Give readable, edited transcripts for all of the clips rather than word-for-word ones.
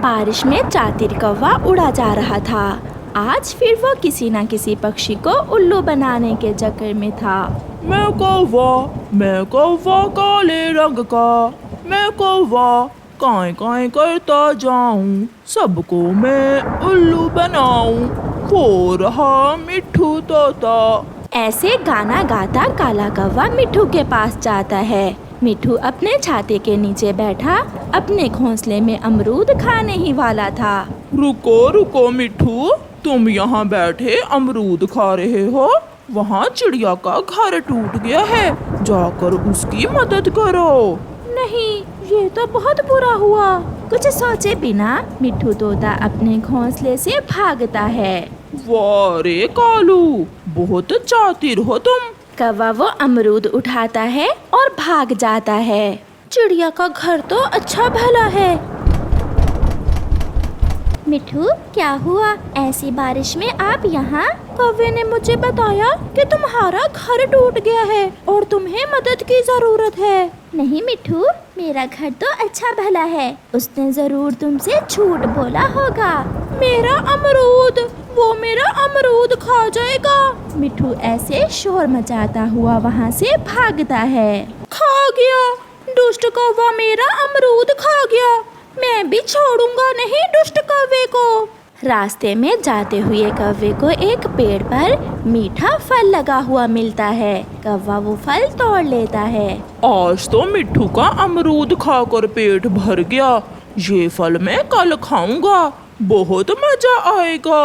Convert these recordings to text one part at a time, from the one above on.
बारिश में चातिर कौवा उड़ा जा रहा था। आज फिर वो किसी न किसी पक्षी को उल्लू बनाने के चक्कर में था। मैं कौवा काले रंग का, मैं कौवा काएं काएं करता जाऊं, सबको मैं उल्लू बनाऊं, वो रहा मिट्ठू तोता। ऐसे गाना गाता काला कौवा मिट्ठू के पास जाता है। मिट्ठू अपने छाते के नीचे बैठा अपने घोंसले में अमरूद खाने ही वाला था। रुको रुको मिट्ठू, तुम यहाँ बैठे अमरूद खा रहे हो? वहाँ चिड़िया का घर टूट गया है, जाकर उसकी मदद करो। नहीं, ये तो बहुत बुरा हुआ। कुछ सोचे बिना मिट्ठू तोता अपने घोंसले से भागता है। वाह रे कालू, बहुत चातिर हो तुम। कौवा वो अमरूद उठाता है और भाग जाता है। चिड़िया का घर तो अच्छा भला है। मिट्ठू, क्या हुआ? ऐसी बारिश में आप यहाँ? कौवे ने मुझे बताया कि तुम्हारा घर टूट गया है और तुम्हें मदद की जरूरत है। नहीं मिट्ठू, मेरा घर तो अच्छा भला है। उसने जरूर तुमसे झूठ बोला होगा। मेरा अमरूद, वो मेरा अमरूद खा जाएगा। मिट्ठू ऐसे शोर मचाता हुआ वहाँ से भागता है। खा गया, दुष्ट कौवा मेरा अमरूद खा गया। मैं भी छोड़ूंगा नहीं दुष्ट कौवे को। रास्ते में जाते हुए कौवे को एक पेड़ पर मीठा फल लगा हुआ मिलता है। कौवा वो फल तोड़ लेता है। आज तो मिट्ठू का अमरूद खाकर पेट भर गया। ये फल मैं कल खाऊंगा, बहुत मजा आएगा।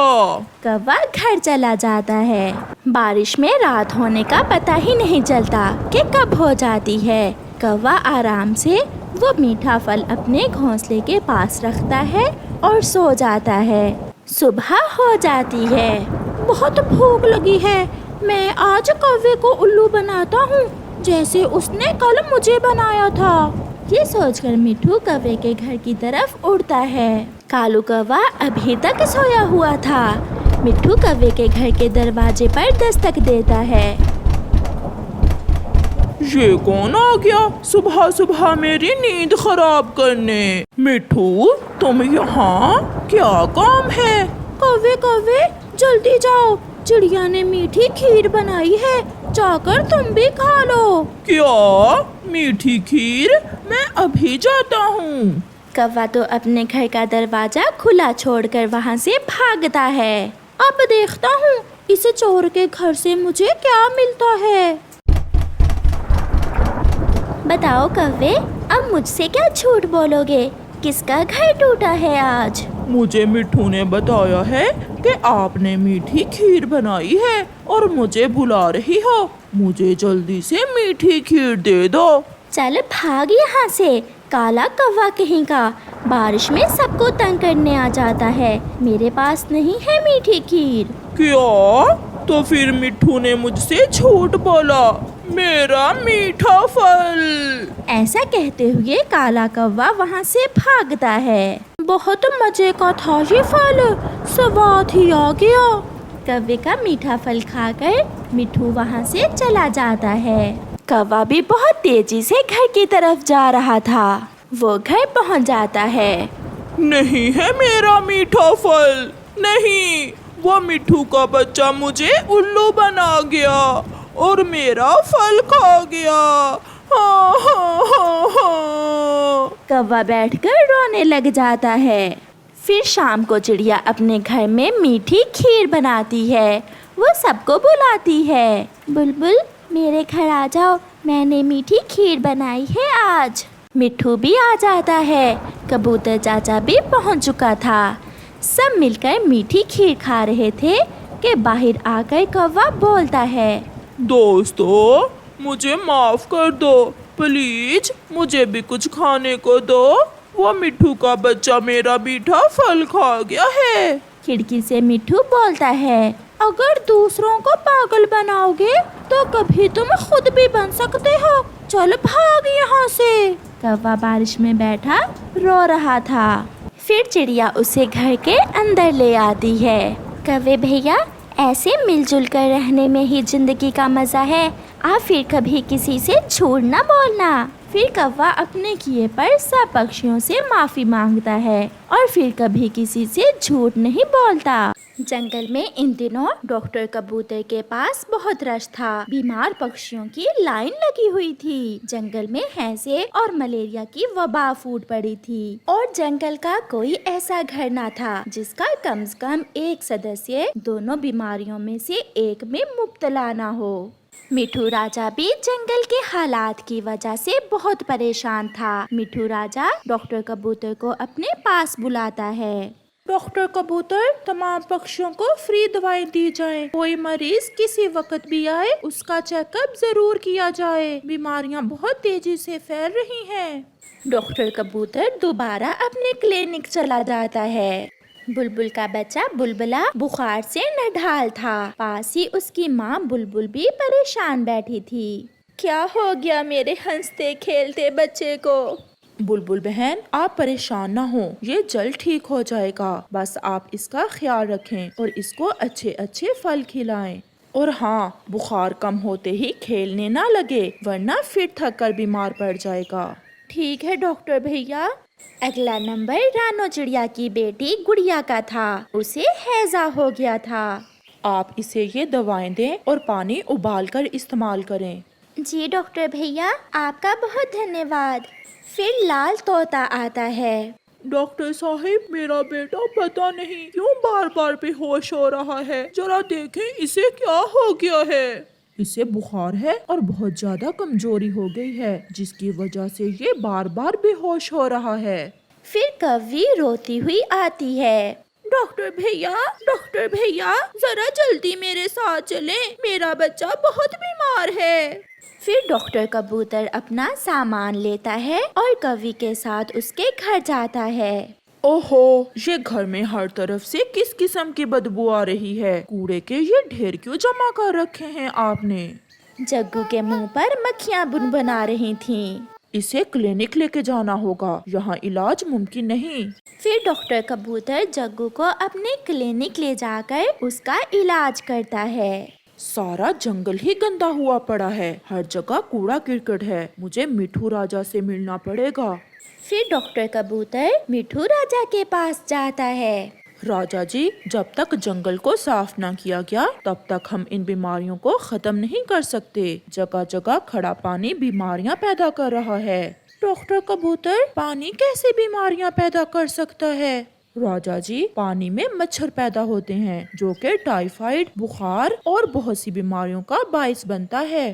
कौवा घर चला जाता है। बारिश में रात होने का पता ही नहीं चलता कि कब हो जाती है। कौवा आराम से वो मीठा फल अपने घोंसले के पास रखता है और सो जाता है। सुबह हो जाती है। बहुत भूख लगी है। मैं आज कौवे को उल्लू बनाता हूँ, जैसे उसने कल मुझे बनाया था। ये सोचकर मिट्ठू कौवे के घर की तरफ उड़ता है। कालू कौवा अभी तक सोया हुआ था। मिट्ठू कौवे के घर के दरवाजे पर दस्तक देता है। ये कौन आ गया सुबह सुबह मेरी नींद खराब करने? मिट्ठू, तुम यहाँ? क्या काम है? कौवे कौवे, जल्दी जाओ, चिड़िया ने मीठी खीर बनाई है, जाकर तुम भी खा लो। क्या? मीठी खीर? मैं अभी जाता हूँ। कौवा तो अपने घर का दरवाजा खुला छोड़कर वहाँ से भागता है। अब देखता हूँ इस चोर के घर से मुझे क्या मिलता है। बताओ कौवे, अब मुझसे क्या झूठ बोलोगे? किसका घर टूटा है आज? मुझे मिट्ठू ने बताया है कि आपने मीठी खीर बनाई है और मुझे बुला रही हो। मुझे जल्दी से मीठी खीर दे दो। चल भाग यहाँ से, काला कौवा कहीं का। बारिश में सबको तंग करने आ जाता है। मेरे पास नहीं है मीठी खीर। क्या? तो फिर मिट्ठू ने मुझसे झूठ बोला। मेरा मीठा फल। ऐसा कहते हुए काला कौवा वहाँ से भागता है। बहुत मजे का था ये फल, स्वाद ही आ गया। कौवे का मीठा फल खाकर मिट्ठू वहाँ से चला जाता है। कौवा भी बहुत तेजी से घर की तरफ जा रहा था। वो घर पहुँच जाता है। नहीं है मेरा मीठा फल, नहीं। वो मिट्ठू का बच्चा मुझे उल्लू बना गया और मेरा फल खा गया। हाँ हाँ हाँ हाँ। कौवा बैठकर रोने लग जाता है। फिर शाम को चिड़िया अपने घर में मीठी खीर बनाती है। वो सबको बुलाती है। बुलबुल, मेरे घर आ जाओ, मैंने मीठी खीर बनाई है आज। मिट्ठू भी आ जाता है। कबूतर चाचा भी पहुंच चुका था। सब मिलकर मीठी खीर खा रहे थे कि बाहर आकर कौवा बोलता है। दोस्तों, मुझे माफ कर दो, प्लीज मुझे भी कुछ खाने को दो। वो मिट्ठू का बच्चा मेरा मीठा फल खा गया है। खिड़की से मिट्ठू बोलता है, अगर दूसरों को पागल बनाओगे तो कभी तुम खुद भी बन सकते हो। चल भाग यहाँ से। कौवा बारिश में बैठा रो रहा था। फिर चिड़िया उसे घर के अंदर ले आती है। कौवे भैया, ऐसे मिलजुल कर रहने में ही जिंदगी का मजा है। आप फिर कभी किसी से झूठ ना बोलना। फिर कौवा अपने किए पर सब पक्षियों से माफी मांगता है और फिर कभी किसी से झूठ नहीं बोलता। जंगल में इन दिनों डॉक्टर कबूतर के पास बहुत रश था। बीमार पक्षियों की लाइन लगी हुई थी। जंगल में हैजे और मलेरिया की वबा फूट पड़ी थी और जंगल का कोई ऐसा घर न था जिसका कम से कम एक सदस्य दोनों बीमारियों में से एक में मुब्तला न हो। मिठू राजा भी जंगल के हालात की वजह से बहुत परेशान था। मिठू राजा डॉक्टर कबूतर को अपने पास बुलाता है। डॉक्टर कबूतर, तमाम पक्षियों को फ्री दवाएं दी जाएं। कोई मरीज किसी वक्त भी आए उसका चेकअप जरूर किया जाए। बीमारियां बहुत तेजी से फैल रही हैं। डॉक्टर कबूतर दोबारा अपने क्लिनिक चला जाता है। बुलबुल का बच्चा बुलबुला बुखार से नढाल था। पास ही उसकी माँ बुलबुल भी परेशान बैठी थी। क्या हो गया मेरे हंसते खेलते बच्चे को? बुलबुल बहन, आप परेशान ना हो, ये जल्द ठीक हो जाएगा। बस आप इसका ख्याल रखें और इसको अच्छे अच्छे फल खिलाएं। और हाँ, बुखार कम होते ही खेलने ना लगे वरना फिर थक कर बीमार पड़ जाएगा। ठीक है डॉक्टर भैया। अगला नंबर रानो चिड़िया की बेटी गुड़िया का था। उसे हैजा हो गया था। आप इसे ये दवाएं दें और पानी उबाल कर इस्तेमाल करें। जी डॉक्टर भैया, आपका बहुत धन्यवाद। फिर लाल तोता आता है। डॉक्टर साहिब, मेरा बेटा पता नहीं क्यों बार बार बेहोश हो रहा है। जरा देखें इसे क्या हो गया है। इसे बुखार है और बहुत ज्यादा कमजोरी हो गई है जिसकी वजह से ये बार बार बेहोश हो रहा है। फिर कौवी रोती हुई आती है। डॉक्टर भैया, जरा जल्दी मेरे साथ चलें, मेरा बच्चा बहुत बीमार है। फिर डॉक्टर कबूतर अपना सामान लेता है और कौवी के साथ उसके घर जाता है। ओहो, ये घर में हर तरफ से किस किस्म की बदबू आ रही है। कूड़े के ये ढेर क्यों जमा कर रखे हैं आपने? जग्गू के मुंह पर मक्खियाँ बुनबुना रही थीं। इसे क्लिनिक लेके जाना होगा, यहाँ इलाज मुमकिन नहीं। फिर डॉक्टर कबूतर जग्गू को अपने क्लिनिक ले जाकर उसका इलाज करता है। सारा जंगल ही गंदा हुआ पड़ा है, हर जगह कूड़ा करकट है। मुझे मिठू राजा से मिलना पड़ेगा। फिर डॉक्टर कबूतर मिठू राजा के पास जाता है। राजा जी, जब तक जंगल को साफ ना किया गया तब तक हम इन बीमारियों को खत्म नहीं कर सकते। जगह जगह खड़ा पानी बीमारियां पैदा कर रहा है। डॉक्टर कबूतर, पानी कैसे बीमारियां पैदा कर सकता है? राजा जी, पानी में मच्छर पैदा होते हैं जो कि टाइफाइड, बुखार और बहुत सी बीमारियों का बाइस बनता है।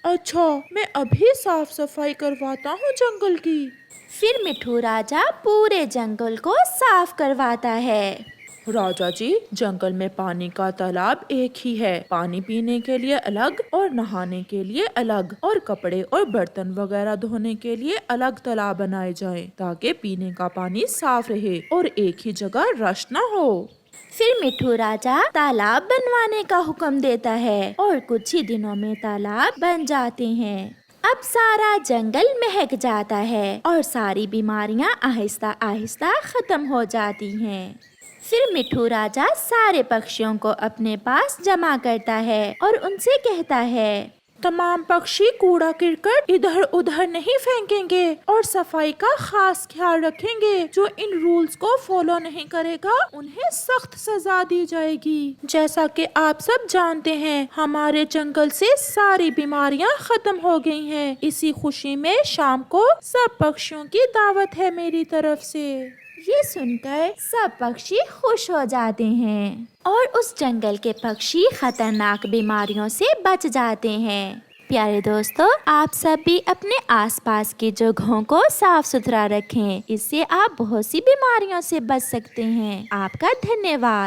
अच्छा, मैं अभी साफ सफाई करवाता हूँ जंगल की। फिर मिठू राजा पूरे जंगल को साफ करवाता है। राजा जी, जंगल में पानी का तालाब एक ही है। पानी पीने के लिए अलग और नहाने के लिए अलग और कपड़े और बर्तन वगैरह धोने के लिए अलग तालाब बनाए जाएं ताकि पीने का पानी साफ रहे और एक ही जगह रश न हो। फिर मिठू राजा तालाब बनवाने का हुक्म देता है और कुछ ही दिनों में तालाब बन जाते हैं। अब सारा जंगल महक जाता है और सारी बीमारियां आहिस्ता आहिस्ता खत्म हो जाती हैं। फिर मिठू राजा सारे पक्षियों को अपने पास जमा करता है और उनसे कहता है, तमाम पक्षी कूड़ा करकट इधर उधर नहीं फेंकेंगे और सफाई का खास ख्याल रखेंगे। जो इन रूल्स को फॉलो नहीं करेगा उन्हें सख्त सजा दी जाएगी। जैसा कि आप सब जानते हैं, हमारे जंगल से सारी बीमारियां खत्म हो गई हैं। इसी खुशी में शाम को सब पक्षियों की दावत है मेरी तरफ से। ये सुनकर सब पक्षी खुश हो जाते हैं और उस जंगल के पक्षी खतरनाक बीमारियों से बच जाते हैं। प्यारे दोस्तों, आप सब भी अपने आसपास की जगहों को साफ सुथरा रखें। इससे आप बहुत सी बीमारियों से बच सकते हैं। आपका धन्यवाद।